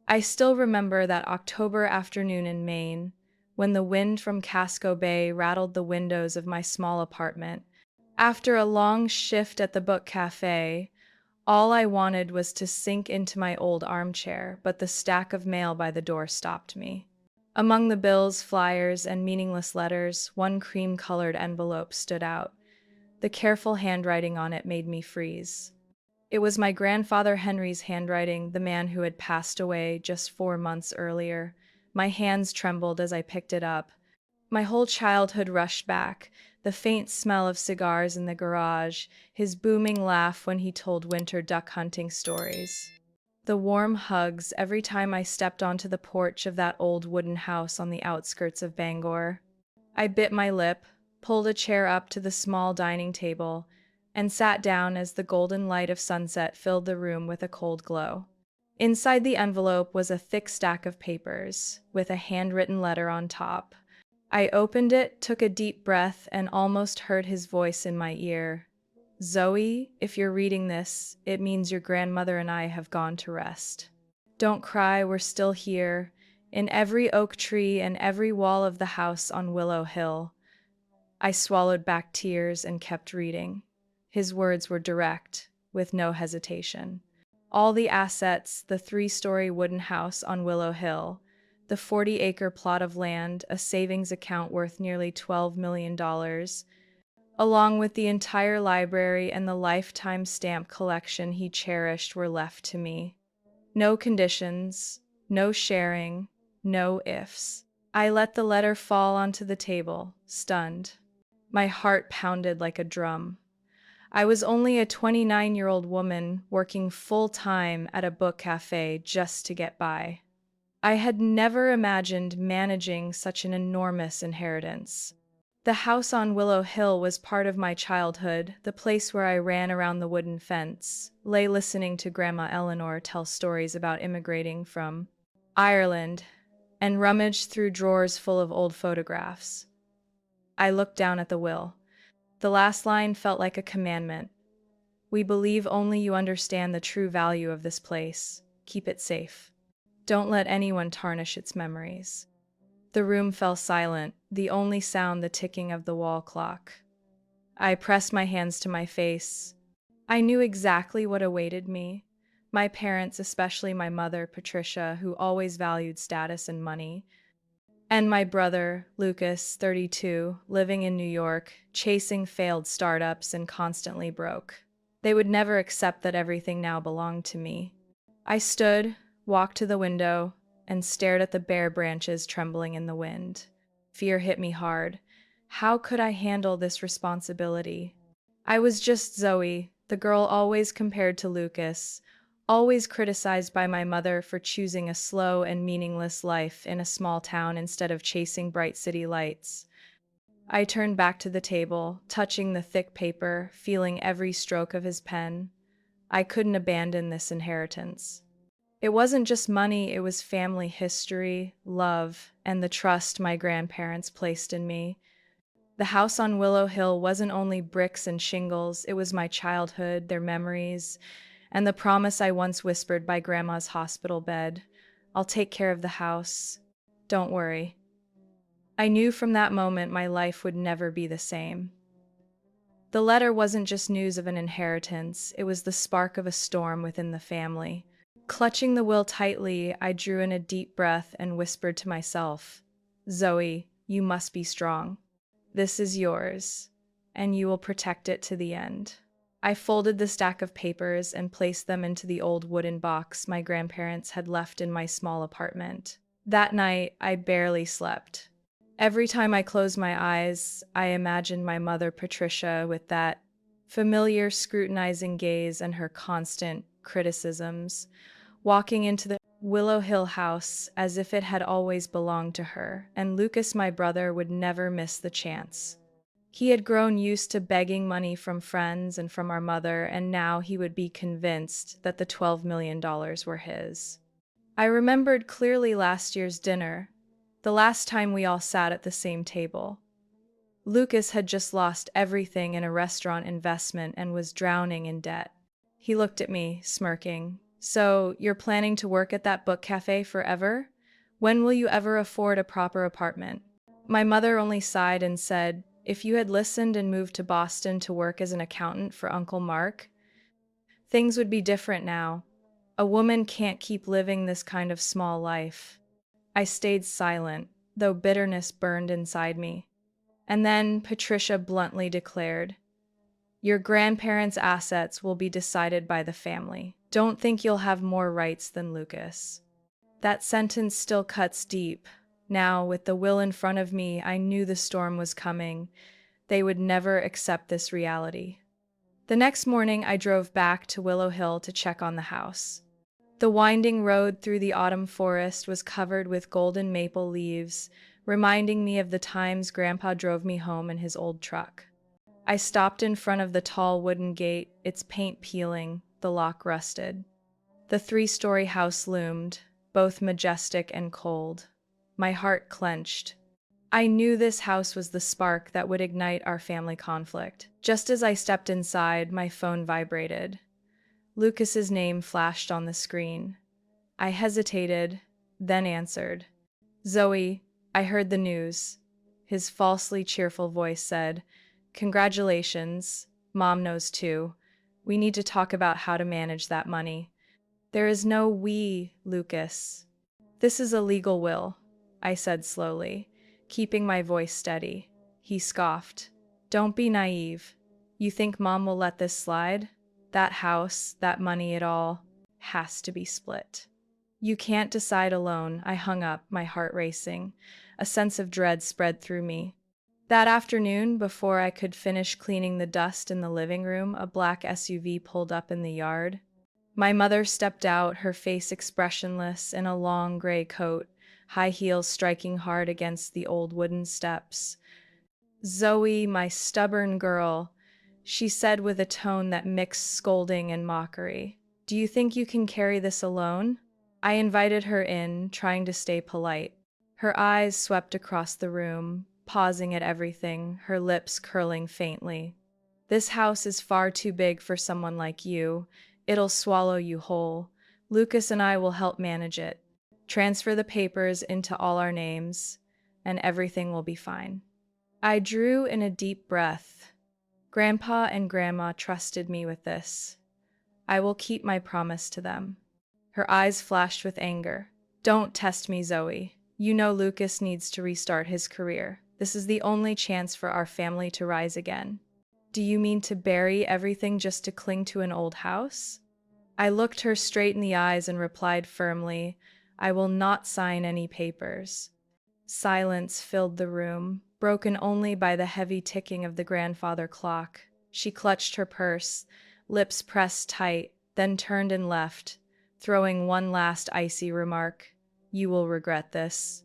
I still remember that October afternoon in Maine, when the wind from Casco Bay rattled the windows of my small apartment. After a long shift at the book cafe, all I wanted was to sink into my old armchair, but the stack of mail by the door stopped me. Among the bills, flyers, and meaningless letters, one cream-colored envelope stood out. The careful handwriting on it made me freeze. It was my grandfather Henry's handwriting, the man who had passed away just 4 months earlier. My hands trembled as I picked it up. My whole childhood rushed back, the faint smell of cigars in the garage, his booming laugh when he told winter duck hunting stories. The warm hugs every time I stepped onto the porch of that old wooden house on the outskirts of Bangor. I bit my lip, pulled a chair up to the small dining table, and sat down as the golden light of sunset filled the room with a cold glow. Inside the envelope was a thick stack of papers, with a handwritten letter on top. I opened it, took a deep breath, and almost heard his voice in my ear. Zoe, if you're reading this, it means your grandmother and I have gone to rest. Don't cry, we're still here, in every oak tree and every wall of the house on Willow Hill. I swallowed back tears and kept reading. His words were direct, with no hesitation. All the assets, the 3-story wooden house on Willow Hill, the 40-acre plot of land, a savings account worth nearly $12 million, along with the entire library and the lifetime stamp collection he cherished were left to me. No conditions, no sharing, no ifs. I let the letter fall onto the table, stunned. My heart pounded like a drum. I was only a 29-year-old woman working full-time at a book cafe just to get by. I had never imagined managing such an enormous inheritance. The house on Willow Hill was part of my childhood, the place where I ran around the wooden fence, lay listening to Grandma Eleanor tell stories about immigrating from Ireland, and rummaged through drawers full of old photographs. I looked down at the will. The last line felt like a commandment. We believe only you understand the true value of this place. Keep it safe. Don't let anyone tarnish its memories. The room fell silent, the only sound the ticking of the wall clock. I pressed my hands to my face. I knew exactly what awaited me. My parents, especially my mother, Patricia, who always valued status and money, and my brother, Lucas, 32, living in New York, chasing failed startups and constantly broke. They would never accept that everything now belonged to me. I stood, walked to the window, and stared at the bare branches trembling in the wind. Fear hit me hard. How could I handle this responsibility? I was just Zoe, the girl always compared to Lucas, always criticized by my mother for choosing a slow and meaningless life in a small town instead of chasing bright city lights. I turned back to the table, touching the thick paper, feeling every stroke of his pen. I couldn't abandon this inheritance. It wasn't just money, it was family history, love, and the trust my grandparents placed in me. The house on Willow Hill wasn't only bricks and shingles, it was my childhood, their memories, and the promise I once whispered by Grandma's hospital bed. I'll take care of the house. Don't worry. I knew from that moment my life would never be the same. The letter wasn't just news of an inheritance, it was the spark of a storm within the family. Clutching the will tightly, I drew in a deep breath and whispered to myself, Zoe, you must be strong. This is yours, and you will protect it to the end. I folded the stack of papers and placed them into the old wooden box my grandparents had left in my small apartment. That night, I barely slept. Every time I closed my eyes, I imagined my mother Patricia with that familiar scrutinizing gaze and her constant criticisms, walking into the Willow Hill house as if it had always belonged to her, and Lucas, my brother, would never miss the chance. He had grown used to begging money from friends and from our mother, and now he would be convinced that the $12 million were his. I remembered clearly last year's dinner, the last time we all sat at the same table. Lucas had just lost everything in a restaurant investment and was drowning in debt. He looked at me, smirking. So, you're planning to work at that book cafe forever? When will you ever afford a proper apartment? My mother only sighed and said, if you had listened and moved to Boston to work as an accountant for Uncle Mark, things would be different now. A woman can't keep living this kind of small life. I stayed silent, though bitterness burned inside me. And then Patricia bluntly declared, your grandparents' assets will be decided by the family. Don't think you'll have more rights than Lucas. That sentence still cuts deep. Now, with the will in front of me, I knew the storm was coming. They would never accept this reality. The next morning, I drove back to Willow Hill to check on the house. The winding road through the autumn forest was covered with golden maple leaves, reminding me of the times Grandpa drove me home in his old truck. I stopped in front of the tall wooden gate, its paint peeling, the lock rusted. The three-story house loomed, both majestic and cold. My heart clenched. I knew this house was the spark that would ignite our family conflict. Just as I stepped inside, my phone vibrated. Lucas's name flashed on the screen. I hesitated, then answered. Zoe, I heard the news. His falsely cheerful voice said, congratulations. Mom knows too. We need to talk about how to manage that money. There is no we, Lucas. This is a legal will, I said slowly, keeping my voice steady. He scoffed. Don't be naive. You think Mom will let this slide? That house, that money, it all has to be split. You can't decide alone. I hung up, my heart racing. A sense of dread spread through me. That afternoon, before I could finish cleaning the dust in the living room, a black SUV pulled up in the yard. My mother stepped out, her face expressionless, in a long gray coat, high heels striking hard against the old wooden steps. Zoe, my stubborn girl, she said with a tone that mixed scolding and mockery. Do you think you can carry this alone? I invited her in, trying to stay polite. Her eyes swept across the room, pausing at everything, her lips curling faintly. This house is far too big for someone like you. It'll swallow you whole. Lucas and I will help manage it. Transfer the papers into all our names, and everything will be fine. I drew in a deep breath. Grandpa and Grandma trusted me with this. I will keep my promise to them. Her eyes flashed with anger. Don't test me, Zoe. You know Lucas needs to restart his career. This is the only chance for our family to rise again. Do you mean to bury everything just to cling to an old house? I looked her straight in the eyes and replied firmly, I will not sign any papers. Silence filled the room, broken only by the heavy ticking of the grandfather clock. She clutched her purse, lips pressed tight, then turned and left, throwing one last icy remark. You will regret this.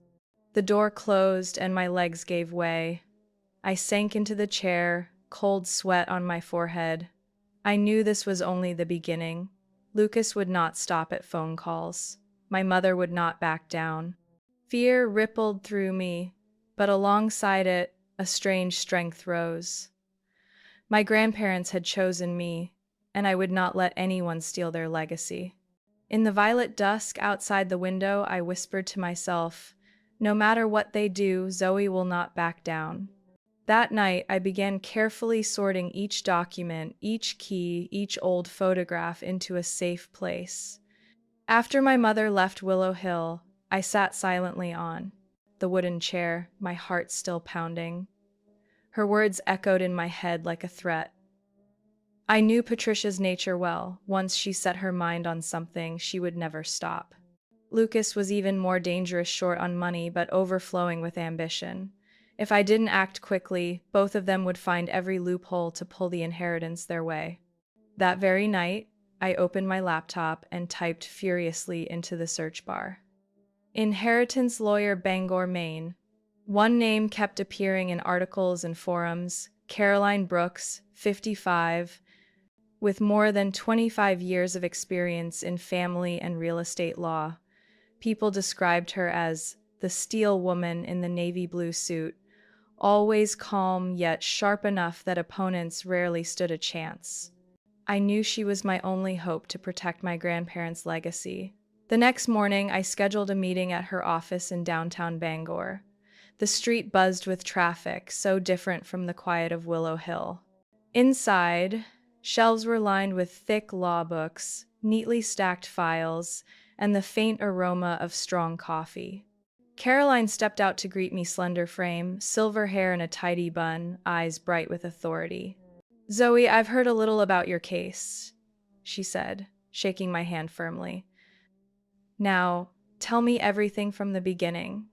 The door closed and my legs gave way. I sank into the chair, cold sweat on my forehead. I knew this was only the beginning. Lucas would not stop at phone calls. My mother would not back down. Fear rippled through me, but alongside it, a strange strength rose. My grandparents had chosen me, and I would not let anyone steal their legacy. In the violet dusk outside the window, I whispered to myself, no matter what they do, Zoe will not back down. That night, I began carefully sorting each document, each key, each old photograph into a safe place. After my mother left Willow Hill, I sat silently on the wooden chair, my heart still pounding. Her words echoed in my head like a threat. I knew Patricia's nature well. Once she set her mind on something, she would never stop. Lucas was even more dangerous, short on money, but overflowing with ambition. If I didn't act quickly, both of them would find every loophole to pull the inheritance their way. That very night, I opened my laptop and typed furiously into the search bar. Inheritance lawyer, Bangor, Maine. One name kept appearing in articles and forums, Caroline Brooks, 55, with more than 25 years of experience in family and real estate law. People described her as the steel woman in the navy blue suit, always calm yet sharp enough that opponents rarely stood a chance. I knew she was my only hope to protect my grandparents' legacy. The next morning, I scheduled a meeting at her office in downtown Bangor. The street buzzed with traffic, so different from the quiet of Willow Hill. Inside, shelves were lined with thick law books, neatly stacked files, and the faint aroma of strong coffee. Caroline stepped out to greet me, slender frame, silver hair in a tidy bun, eyes bright with authority. "Zoe, I've heard a little about your case," she said, shaking my hand firmly. "Now, tell me everything from the beginning."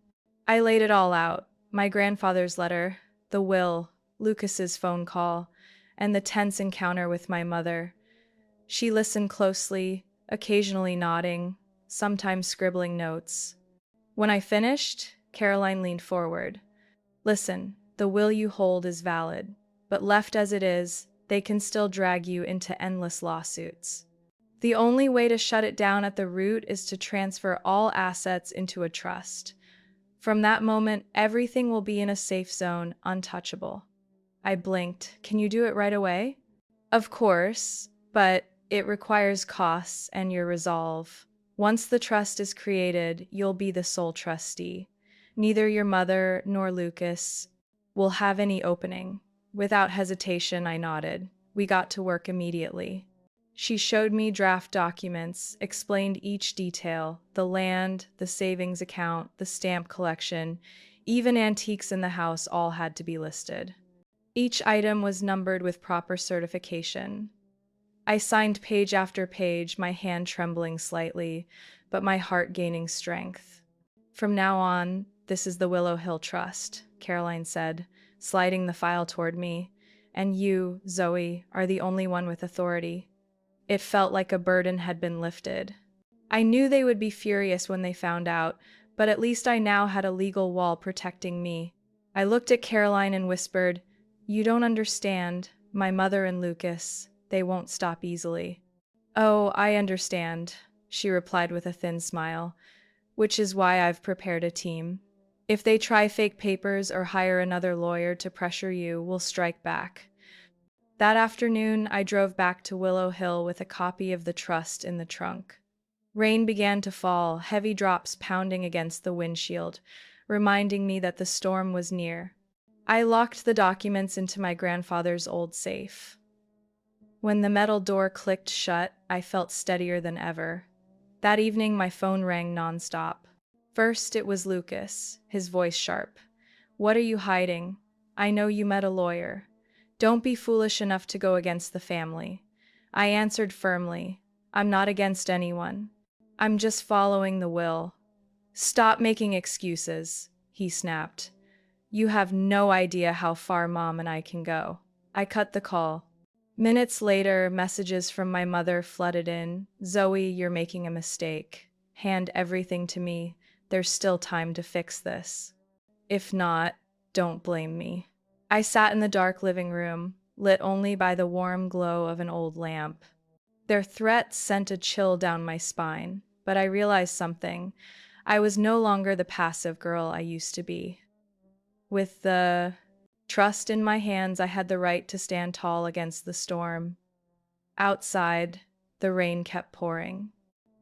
I laid it all out: my grandfather's letter, the will, Lucas's phone call, and the tense encounter with my mother. She listened closely, occasionally nodding, sometimes scribbling notes. When I finished, Caroline leaned forward. "Listen, the will you hold is valid, but left as it is, they can still drag you into endless lawsuits. The only way to shut it down at the root is to transfer all assets into a trust. From that moment, everything will be in a safe zone, untouchable." I blinked. "Can you do it right away?" "Of course, but it requires costs and your resolve. Once the trust is created, you'll be the sole trustee. Neither your mother nor Lucas will have any opening." Without hesitation, I nodded. We got to work immediately. She showed me draft documents, explained each detail: the land, the savings account, the stamp collection, even antiques in the house all had to be listed. Each item was numbered with proper certification. I signed page after page, my hand trembling slightly, but my heart gaining strength. "From now on, this is the Willow Hill Trust," Caroline said, sliding the file toward me. "And you, Zoe, are the only one with authority." It felt like a burden had been lifted. I knew they would be furious when they found out, but at least I now had a legal wall protecting me. I looked at Caroline and whispered, "You don't understand. My mother and Lucas, they won't stop easily." "Oh, I understand," she replied with a thin smile, "which is why I've prepared a team. If they try fake papers or hire another lawyer to pressure you, we'll strike back." That afternoon, I drove back to Willow Hill with a copy of the trust in the trunk. Rain began to fall, heavy drops pounding against the windshield, reminding me that the storm was near. I locked the documents into my grandfather's old safe. When the metal door clicked shut, I felt steadier than ever. That evening, my phone rang nonstop. First, it was Lucas, his voice sharp. "What are you hiding? I know you met a lawyer. Don't be foolish enough to go against the family." I answered firmly, "I'm not against anyone. I'm just following the will." "Stop making excuses," he snapped. "You have no idea how far Mom and I can go." I cut the call. Minutes later, messages from my mother flooded in. "Zoe, you're making a mistake. Hand everything to me. There's still time to fix this. If not, don't blame me." I sat in the dark living room, lit only by the warm glow of an old lamp. Their threats sent a chill down my spine, but I realized something. I was no longer the passive girl I used to be. With the trust in my hands, I had the right to stand tall against the storm. Outside, the rain kept pouring.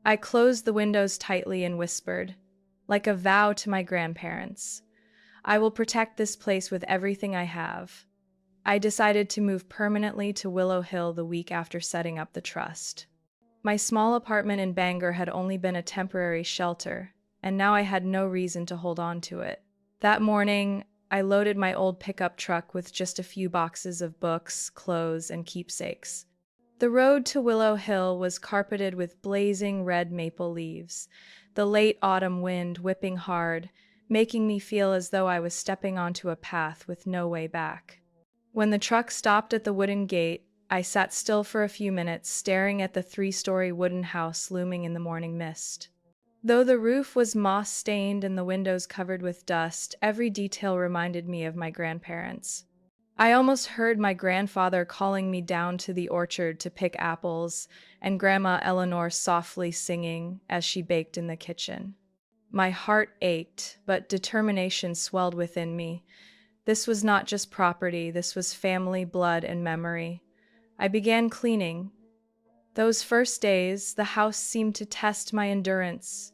I closed the windows tightly and whispered, like a vow to my grandparents, "I will protect this place with everything I have." I decided to move permanently to Willow Hill the week after setting up the trust. My small apartment in Bangor had only been a temporary shelter, and now I had no reason to hold on to it. That morning, I loaded my old pickup truck with just a few boxes of books, clothes, and keepsakes. The road to Willow Hill was carpeted with blazing red maple leaves, the late autumn wind whipping hard, making me feel as though I was stepping onto a path with no way back. When the truck stopped at the wooden gate, I sat still for a few minutes, staring at the 3-story wooden house looming in the morning mist. Though the roof was moss-stained and the windows covered with dust, every detail reminded me of my grandparents. I almost heard my grandfather calling me down to the orchard to pick apples, and Grandma Eleanor softly singing as she baked in the kitchen. My heart ached, but determination swelled within me. This was not just property, this was family, blood, and memory. I began cleaning, Those first days, the house seemed to test my endurance.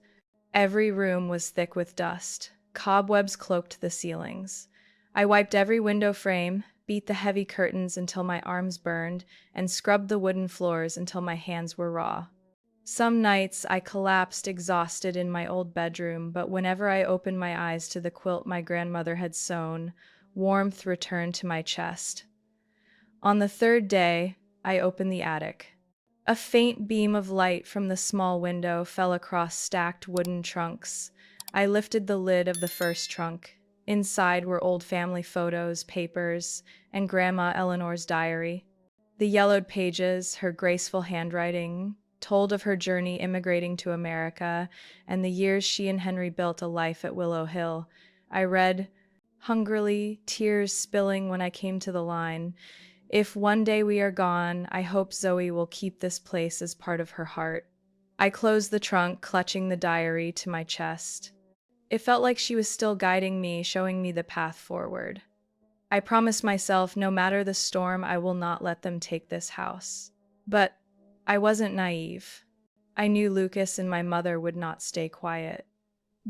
Every room was thick with dust. Cobwebs cloaked the ceilings. I wiped every window frame, beat the heavy curtains until my arms burned, and scrubbed the wooden floors until my hands were raw. Some nights I collapsed exhausted in my old bedroom, but whenever I opened my eyes to the quilt my grandmother had sewn, warmth returned to my chest. On the third day, I opened the attic. A faint beam of light from the small window fell across stacked wooden trunks. I lifted the lid of the first trunk. Inside were old family photos, papers, and Grandma Eleanor's diary. The yellowed pages, her graceful handwriting, told of her journey immigrating to America and the years she and Henry built a life at Willow Hill. I read hungrily, tears spilling when I came to the line, "If one day we are gone, I hope Zoe will keep this place as part of her heart." I closed the trunk, clutching the diary to my chest. It felt like she was still guiding me, showing me the path forward. I promised myself, no matter the storm, I will not let them take this house. But I wasn't naive. I knew Lucas and my mother would not stay quiet.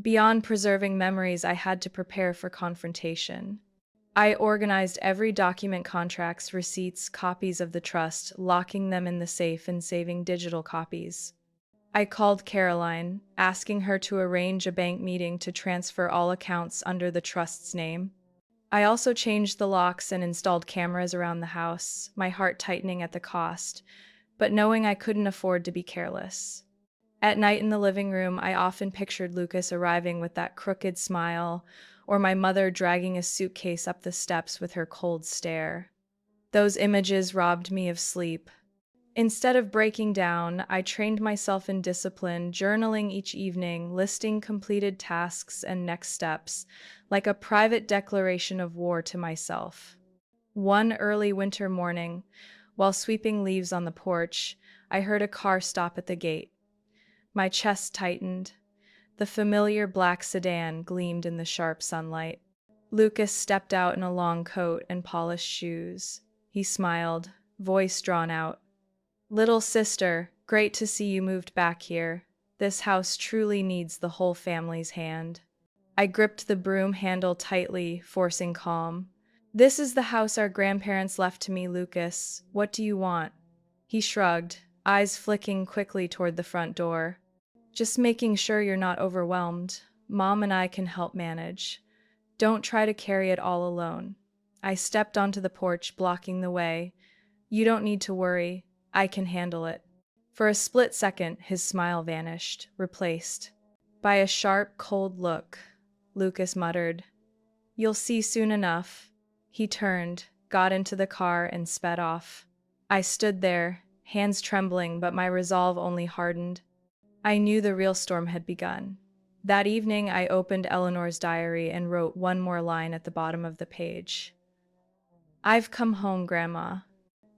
Beyond preserving memories, I had to prepare for confrontation. I organized every document, contracts, receipts, copies of the trust, locking them in the safe and saving digital copies. I called Caroline, asking her to arrange a bank meeting to transfer all accounts under the trust's name. I also changed the locks and installed cameras around the house, my heart tightening at the cost, but knowing I couldn't afford to be careless. At night in the living room, I often pictured Lucas arriving with that crooked smile, or my mother dragging a suitcase up the steps with her cold stare. Those images robbed me of sleep. Instead of breaking down, I trained myself in discipline, journaling each evening, listing completed tasks and next steps, like a private declaration of war to myself. One early winter morning, while sweeping leaves on the porch, I heard a car stop at the gate. My chest tightened. The familiar black sedan gleamed in the sharp sunlight. Lucas stepped out in a long coat and polished shoes. He smiled, voice drawn out. "Little sister, great to see you moved back here. This house truly needs the whole family's hand." I gripped the broom handle tightly, forcing calm. "This is the house our grandparents left to me, Lucas. What do you want?" He shrugged, eyes flicking quickly toward the front door. "Just making sure you're not overwhelmed. Mom and I can help manage. Don't try to carry it all alone." I stepped onto the porch, blocking the way. "You don't need to worry. I can handle it." For a split second, his smile vanished, replaced by a sharp, cold look. Lucas muttered, "You'll see soon enough." He turned, got into the car, and sped off. I stood there, hands trembling, but my resolve only hardened. I knew the real storm had begun. That evening, I opened Eleanor's diary and wrote one more line at the bottom of the page. "I've come home, Grandma,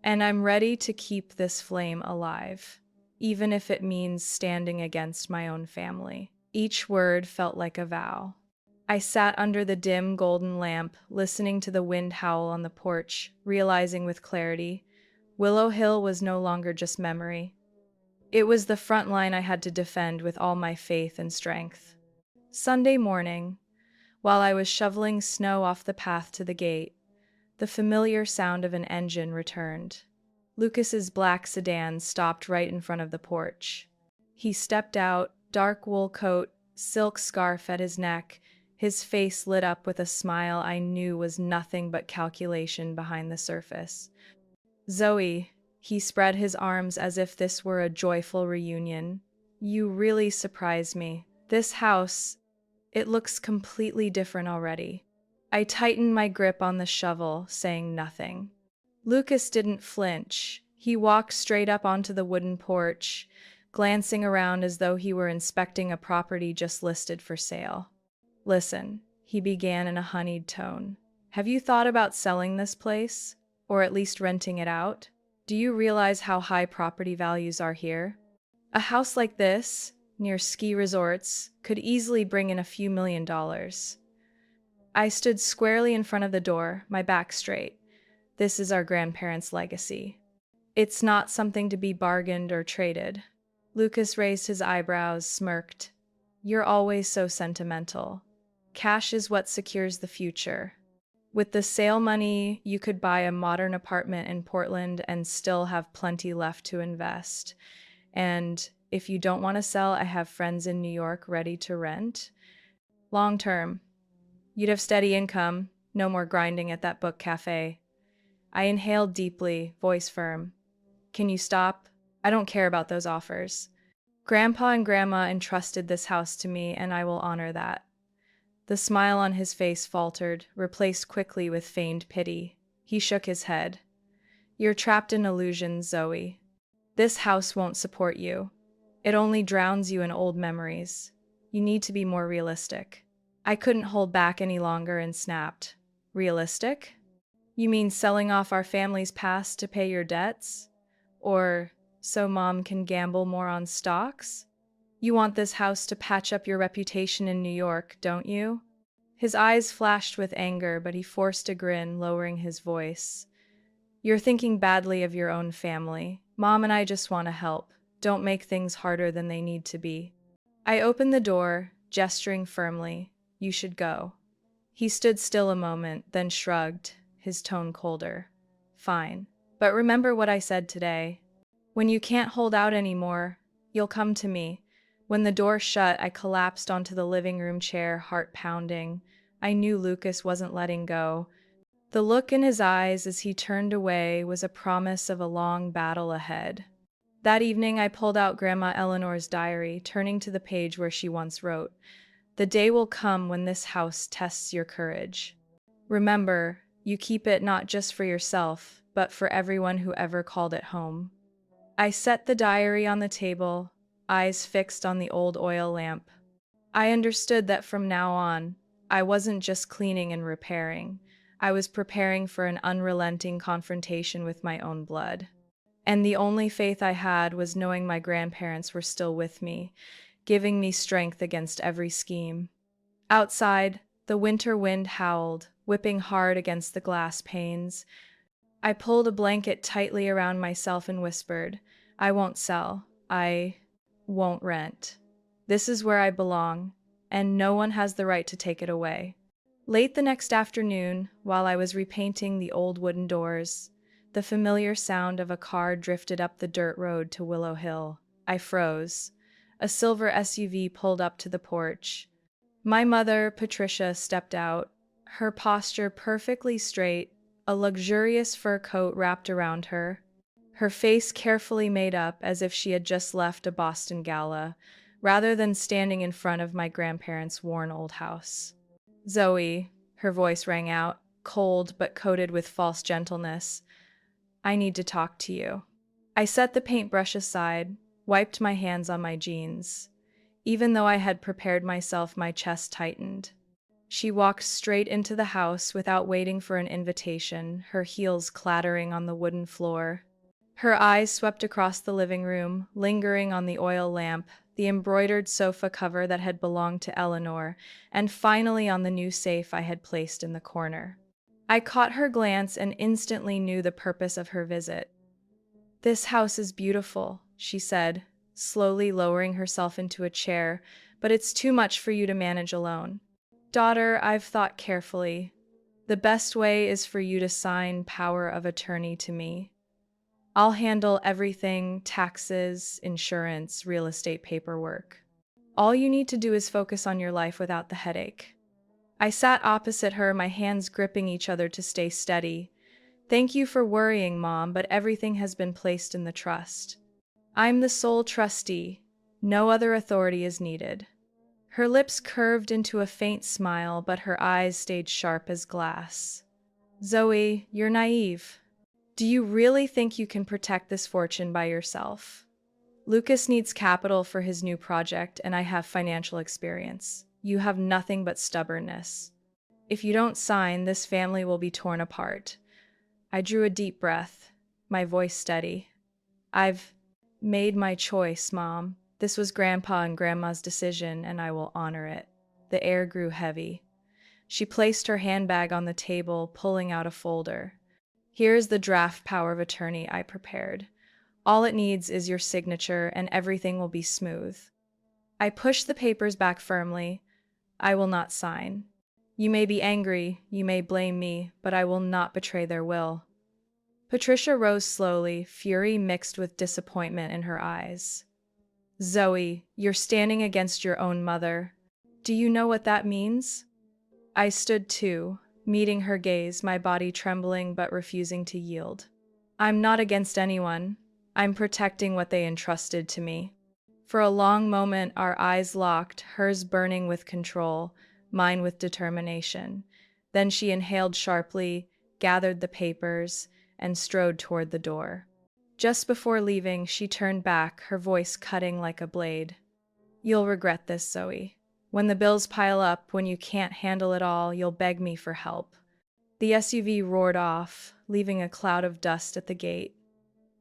and I'm ready to keep this flame alive, even if it means standing against my own family." Each word felt like a vow. I sat under the dim golden lamp, listening to the wind howl on the porch, realizing with clarity, Willow Hill was no longer just memory. It was the front line I had to defend with all my faith and strength. Sunday morning, while I was shoveling snow off the path to the gate, the familiar sound of an engine returned. Lucas's black sedan stopped right in front of the porch. He stepped out, dark wool coat, silk scarf at his neck, his face lit up with a smile I knew was nothing but calculation behind the surface. "Zoe," he spread his arms as if this were a joyful reunion, "you really surprised me. This house, it looks completely different already." I tightened my grip on the shovel, saying nothing. Lucas didn't flinch. He walked straight up onto the wooden porch, glancing around as though he were inspecting a property just listed for sale. "Listen," he began in a honeyed tone. "Have you thought about selling this place? Or at least renting it out? Do you realize how high property values are here? A house like this, near ski resorts, could easily bring in a few $1 million. I stood squarely in front of the door, my back straight. "This is our grandparents' legacy. It's not something to be bargained or traded. Lucas raised his eyebrows, smirked. You're always so sentimental. Cash is what secures the future. With the sale money, you could buy a modern apartment in Portland and still have plenty left to invest. And if you don't want to sell, I have friends in New York ready to rent. Long term, you'd have steady income, no more grinding at that book cafe. I inhaled deeply, voice firm. Can you stop? I don't care about those offers. Grandpa and Grandma entrusted this house to me, and I will honor that. The smile on his face faltered, replaced quickly with feigned pity. He shook his head. You're trapped in illusions, Zoe. This house won't support you. It only drowns you in old memories. You need to be more realistic. I couldn't hold back any longer and snapped. Realistic? You mean selling off our family's past to pay your debts? Or so Mom can gamble more on stocks? You want this house to patch up your reputation in New York, don't you? His eyes flashed with anger, but he forced a grin, lowering his voice. You're thinking badly of your own family. Mom and I just want to help. Don't make things harder than they need to be. I opened the door, gesturing firmly. You should go. He stood still a moment, then shrugged, his tone colder. Fine. But remember what I said today. When you can't hold out anymore, you'll come to me. When the door shut, I collapsed onto the living room chair, heart pounding. I knew Lucas wasn't letting go. The look in his eyes as he turned away was a promise of a long battle ahead. That evening, I pulled out Grandma Eleanor's diary, turning to the page where she once wrote, "The day will come when this house tests your courage. Remember, you keep it not just for yourself, but for everyone who ever called it home." I set the diary on the table, eyes fixed on the old oil lamp. I understood that from now on, I wasn't just cleaning and repairing. I was preparing for an unrelenting confrontation with my own blood. And the only faith I had was knowing my grandparents were still with me, giving me strength against every scheme. Outside, the winter wind howled, whipping hard against the glass panes. I pulled a blanket tightly around myself and whispered, I won't sell. I won't rent. This is where I belong, and no one has the right to take it away. Late the next afternoon, while I was repainting the old wooden doors, the familiar sound of a car drifted up the dirt road to Willow Hill. I froze. A silver SUV pulled up to the porch. My mother, Patricia, stepped out, her posture perfectly straight, a luxurious fur coat wrapped around her, her face carefully made up as if she had just left a Boston gala, rather than standing in front of my grandparents' worn old house. Zoe, her voice rang out, cold but coated with false gentleness. I need to talk to you. I set the paintbrush aside, wiped my hands on my jeans. Even though I had prepared myself, my chest tightened. She walked straight into the house without waiting for an invitation, her heels clattering on the wooden floor. Her eyes swept across the living room, lingering on the oil lamp, the embroidered sofa cover that had belonged to Eleanor, and finally on the new safe I had placed in the corner. I caught her glance and instantly knew the purpose of her visit. This house is beautiful, she said, slowly lowering herself into a chair, but it's too much for you to manage alone. Daughter, I've thought carefully. The best way is for you to sign power of attorney to me. I'll handle everything, taxes, insurance, real estate paperwork. All you need to do is focus on your life without the headache. I sat opposite her, my hands gripping each other to stay steady. Thank you for worrying, Mom, but everything has been placed in the trust. I'm the sole trustee. No other authority is needed. Her lips curved into a faint smile, but her eyes stayed sharp as glass. Zoe, you're naive. Do you really think you can protect this fortune by yourself? Lucas needs capital for his new project, and I have financial experience. You have nothing but stubbornness. If you don't sign, this family will be torn apart. I drew a deep breath, my voice steady. I've made my choice, Mom. This was Grandpa and Grandma's decision, and I will honor it. The air grew heavy. She placed her handbag on the table, pulling out a folder. Here's the draft power of attorney I prepared. All it needs is your signature, and everything will be smooth. I pushed the papers back firmly. I will not sign. You may be angry, you may blame me, but I will not betray their will. Patricia rose slowly, fury mixed with disappointment in her eyes. Zoe, you're standing against your own mother. Do you know what that means? I stood too, meeting her gaze, my body trembling but refusing to yield. I'm not against anyone. I'm protecting what they entrusted to me. For a long moment, our eyes locked, hers burning with control, mine with determination. Then she inhaled sharply, gathered the papers, and strode toward the door. Just before leaving, she turned back, her voice cutting like a blade. You'll regret this, Zoe. When the bills pile up, when you can't handle it all, you'll beg me for help. The SUV roared off, leaving a cloud of dust at the gate.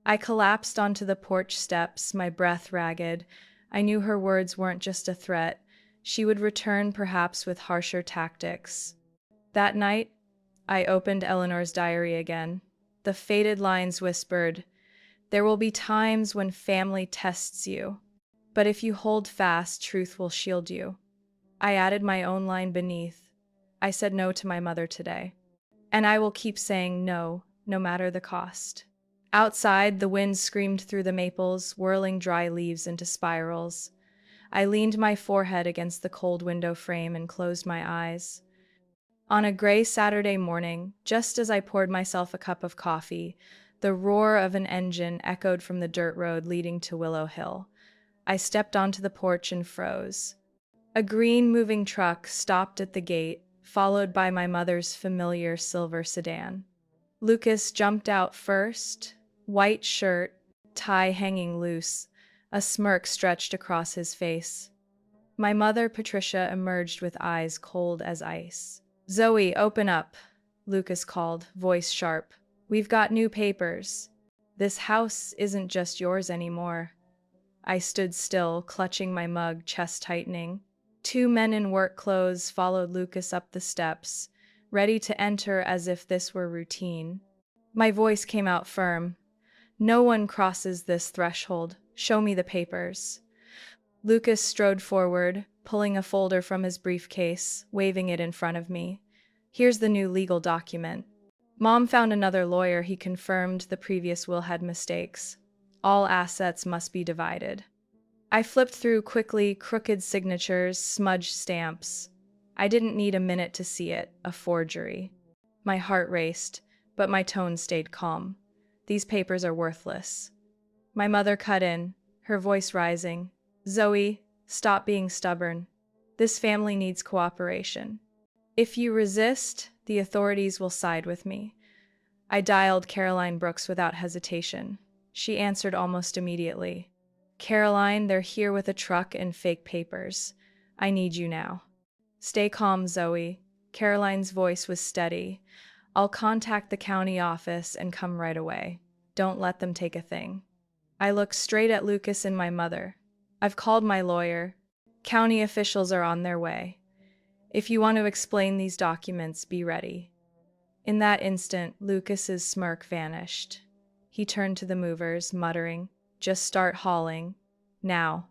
I collapsed onto the porch steps, my breath ragged. I knew her words weren't just a threat. She would return, perhaps with harsher tactics. That night, I opened Eleanor's diary again. The faded lines whispered, "There will be times when family tests you, but if you hold fast, truth will shield you." I added my own line beneath. I said no to my mother today. And I will keep saying no, no matter the cost. Outside, the wind screamed through the maples, whirling dry leaves into spirals. I leaned my forehead against the cold window frame and closed my eyes. On a gray Saturday morning, just as I poured myself a cup of coffee, the roar of an engine echoed from the dirt road leading to Willow Hill. I stepped onto the porch and froze. A green moving truck stopped at the gate, followed by my mother's familiar silver sedan. Lucas jumped out first, white shirt, tie hanging loose, a smirk stretched across his face. My mother, Patricia, emerged with eyes cold as ice. "Zoe, open up," Lucas called, voice sharp. "We've got new papers. This house isn't just yours anymore." I stood still, clutching my mug, chest tightening. Two men in work clothes followed Lucas up the steps, ready to enter as if this were routine. My voice came out firm. "No one crosses this threshold. Show me the papers." Lucas strode forward, pulling a folder from his briefcase, waving it in front of me. "Here's the new legal document. Mom found another lawyer. He confirmed the previous will had mistakes. All assets must be divided." I flipped through quickly, crooked signatures, smudged stamps. I didn't need a minute to see it, a forgery. My heart raced, but my tone stayed calm. "These papers are worthless." My mother cut in, her voice rising. "Zoe, stop being stubborn. This family needs cooperation. If you resist, the authorities will side with me." I dialed Caroline Brooks without hesitation. She answered almost immediately. "Caroline, they're here with a truck and fake papers. I need you now." "Stay calm, Zoe." Caroline's voice was steady. "I'll contact the county office and come right away. Don't let them take a thing." I looked straight at Lucas and my mother. "I've called my lawyer. County officials are on their way. If you want to explain these documents, be ready." In that instant, Lucas's smirk vanished. He turned to the movers, muttering, "Just start hauling. Now."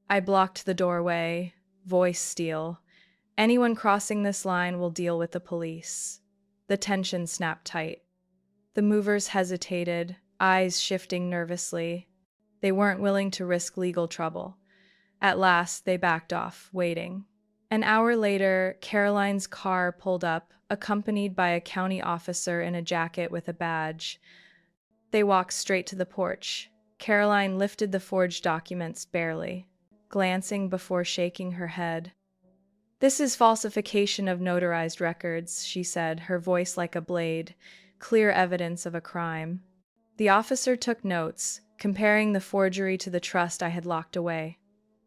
I blocked the doorway, voice steel. "Anyone crossing this line will deal with the police." The tension snapped tight. The movers hesitated, eyes shifting nervously. They weren't willing to risk legal trouble. At last, they backed off, waiting. An hour later, Caroline's car pulled up, accompanied by a county officer in a jacket with a badge. They walked straight to the porch. Caroline lifted the forged documents barely, glancing before shaking her head. "This is falsification of notarized records," she said, her voice like a blade, clear evidence of a crime. The officer took notes, comparing the forgery to the trust I had locked away.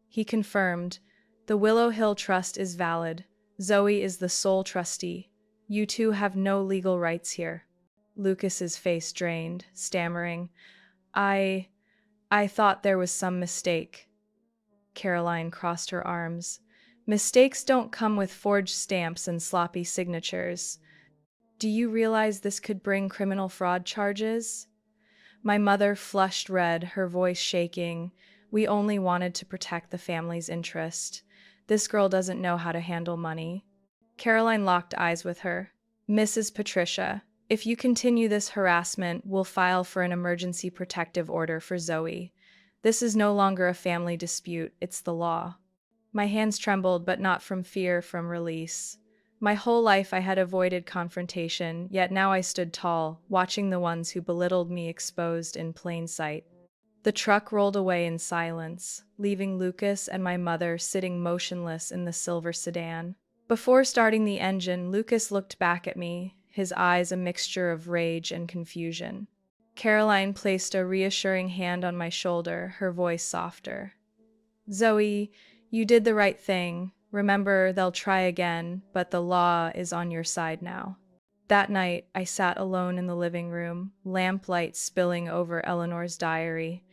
He confirmed, "The Willow Hill Trust is valid. Zoe is the sole trustee. You two have no legal rights here." Lucas's face drained, stammering, I thought there was some mistake." Caroline crossed her arms. "Mistakes don't come with forged stamps and sloppy signatures." Do you realize this could bring criminal fraud charges? My mother flushed red, her voice shaking. We only wanted to protect the family's interest. This girl doesn't know how to handle money. Caroline locked eyes with her. Mrs. Patricia, if you continue this harassment, we'll file for an emergency protective order for Zoe. This is no longer a family dispute, it's the law. My hands trembled, but not from fear, from release. My whole life I had avoided confrontation, yet now I stood tall, watching the ones who belittled me exposed in plain sight. The truck rolled away in silence, leaving Lucas and my mother sitting motionless in the silver sedan. Before starting the engine, Lucas looked back at me, his eyes a mixture of rage and confusion. Caroline placed a reassuring hand on my shoulder, her voice softer. Zoe, you did the right thing. Remember, they'll try again, but the law is on your side now. That night, I sat alone in the living room, lamplight spilling over Eleanor's diary.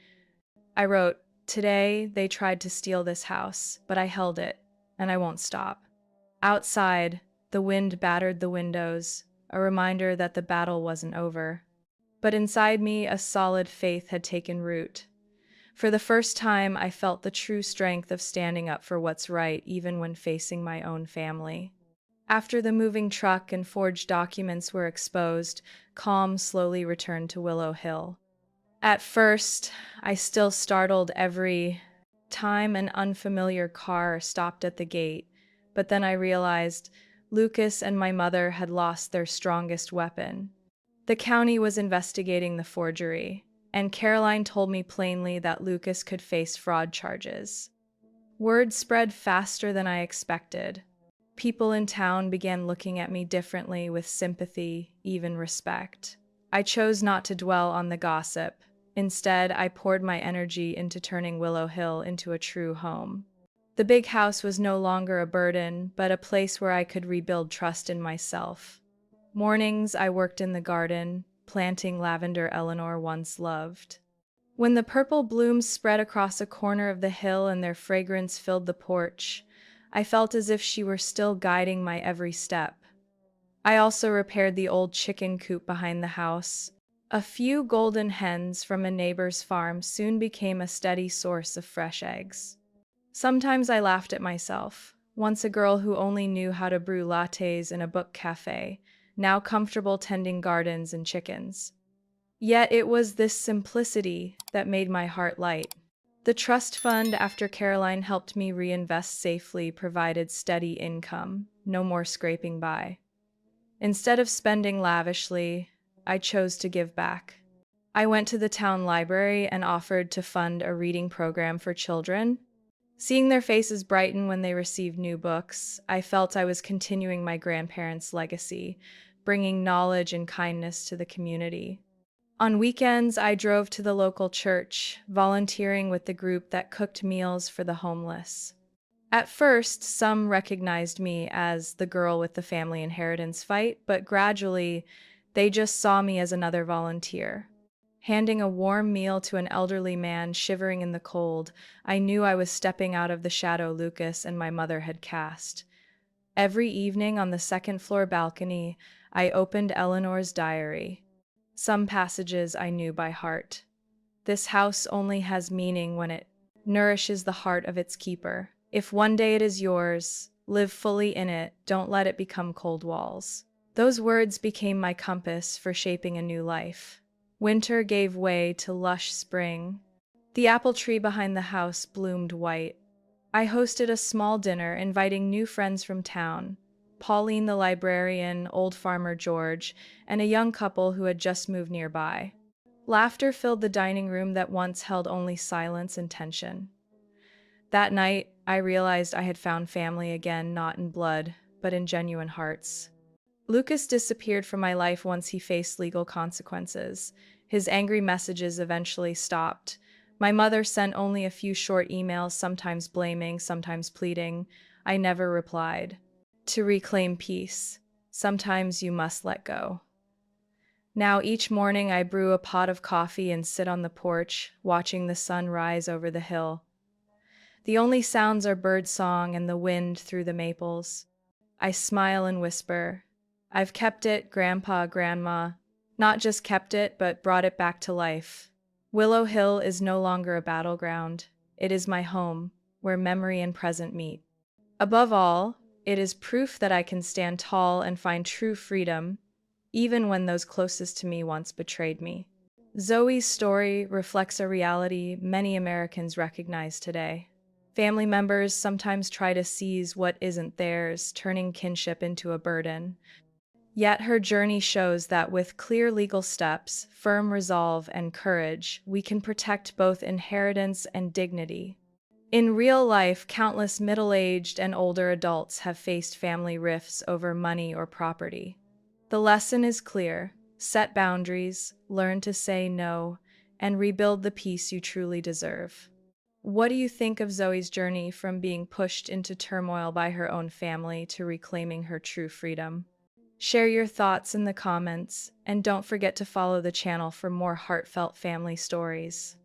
I wrote, "Today, they tried to steal this house, but I held it, and I won't stop." Outside, the wind battered the windows, a reminder that the battle wasn't over. But inside me, a solid faith had taken root. For the first time, I felt the true strength of standing up for what's right, even when facing my own family. After the moving truck and forged documents were exposed, calm slowly returned to Willow Hill. At first, I still startled every time an unfamiliar car stopped at the gate, but then I realized Lucas and my mother had lost their strongest weapon. The county was investigating the forgery, and Caroline told me plainly that Lucas could face fraud charges. Word spread faster than I expected. People in town began looking at me differently, with sympathy, even respect. I chose not to dwell on the gossip. Instead, I poured my energy into turning Willow Hill into a true home. The big house was no longer a burden, but a place where I could rebuild trust in myself. Mornings, I worked in the garden, planting lavender Eleanor once loved. When the purple blooms spread across a corner of the hill and their fragrance filled the porch, I felt as if she were still guiding my every step. I also repaired the old chicken coop behind the house. A few golden hens from a neighbor's farm soon became a steady source of fresh eggs. Sometimes I laughed at myself, once a girl who only knew how to brew lattes in a book cafe, now comfortable tending gardens and chickens. Yet it was this simplicity that made my heart light. The trust fund, after Caroline helped me reinvest safely, provided steady income, no more scraping by. Instead of spending lavishly, I chose to give back. I went to the town library and offered to fund a reading program for children. Seeing their faces brighten when they received new books, I felt I was continuing my grandparents' legacy, bringing knowledge and kindness to the community. On weekends, I drove to the local church, volunteering with the group that cooked meals for the homeless. At first, some recognized me as the girl with the family inheritance fight, but gradually, they just saw me as another volunteer. Handing a warm meal to an elderly man shivering in the cold, I knew I was stepping out of the shadow Lucas and my mother had cast. Every evening on the second-floor balcony, I opened Eleanor's diary. Some passages I knew by heart. This house only has meaning when it nourishes the heart of its keeper. If one day it is yours, live fully in it, don't let it become cold walls. Those words became my compass for shaping a new life. Winter gave way to lush spring. The apple tree behind the house bloomed white. I hosted a small dinner, inviting new friends from town, Pauline the librarian, old farmer George, and a young couple who had just moved nearby. Laughter filled the dining room that once held only silence and tension. That night, I realized I had found family again, not in blood, but in genuine hearts. Lucas disappeared from my life once he faced legal consequences. His angry messages eventually stopped. My mother sent only a few short emails, sometimes blaming, sometimes pleading. I never replied. To reclaim peace, sometimes you must let go. Now each morning I brew a pot of coffee and sit on the porch, watching the sun rise over the hill. The only sounds are bird song and the wind through the maples. I smile and whisper, I've kept it, Grandpa, Grandma. Not just kept it, but brought it back to life. Willow Hill is no longer a battleground. It is my home, where memory and present meet. Above all, it is proof that I can stand tall and find true freedom, even when those closest to me once betrayed me. Zoe's story reflects a reality many Americans recognize today. Family members sometimes try to seize what isn't theirs, turning kinship into a burden. Yet her journey shows that with clear legal steps, firm resolve, and courage, we can protect both inheritance and dignity. In real life, countless middle-aged and older adults have faced family rifts over money or property. The lesson is clear: set boundaries, learn to say no, and rebuild the peace you truly deserve. What do you think of Zoe's journey from being pushed into turmoil by her own family to reclaiming her true freedom? Share your thoughts in the comments, and don't forget to follow the channel for more heartfelt family stories.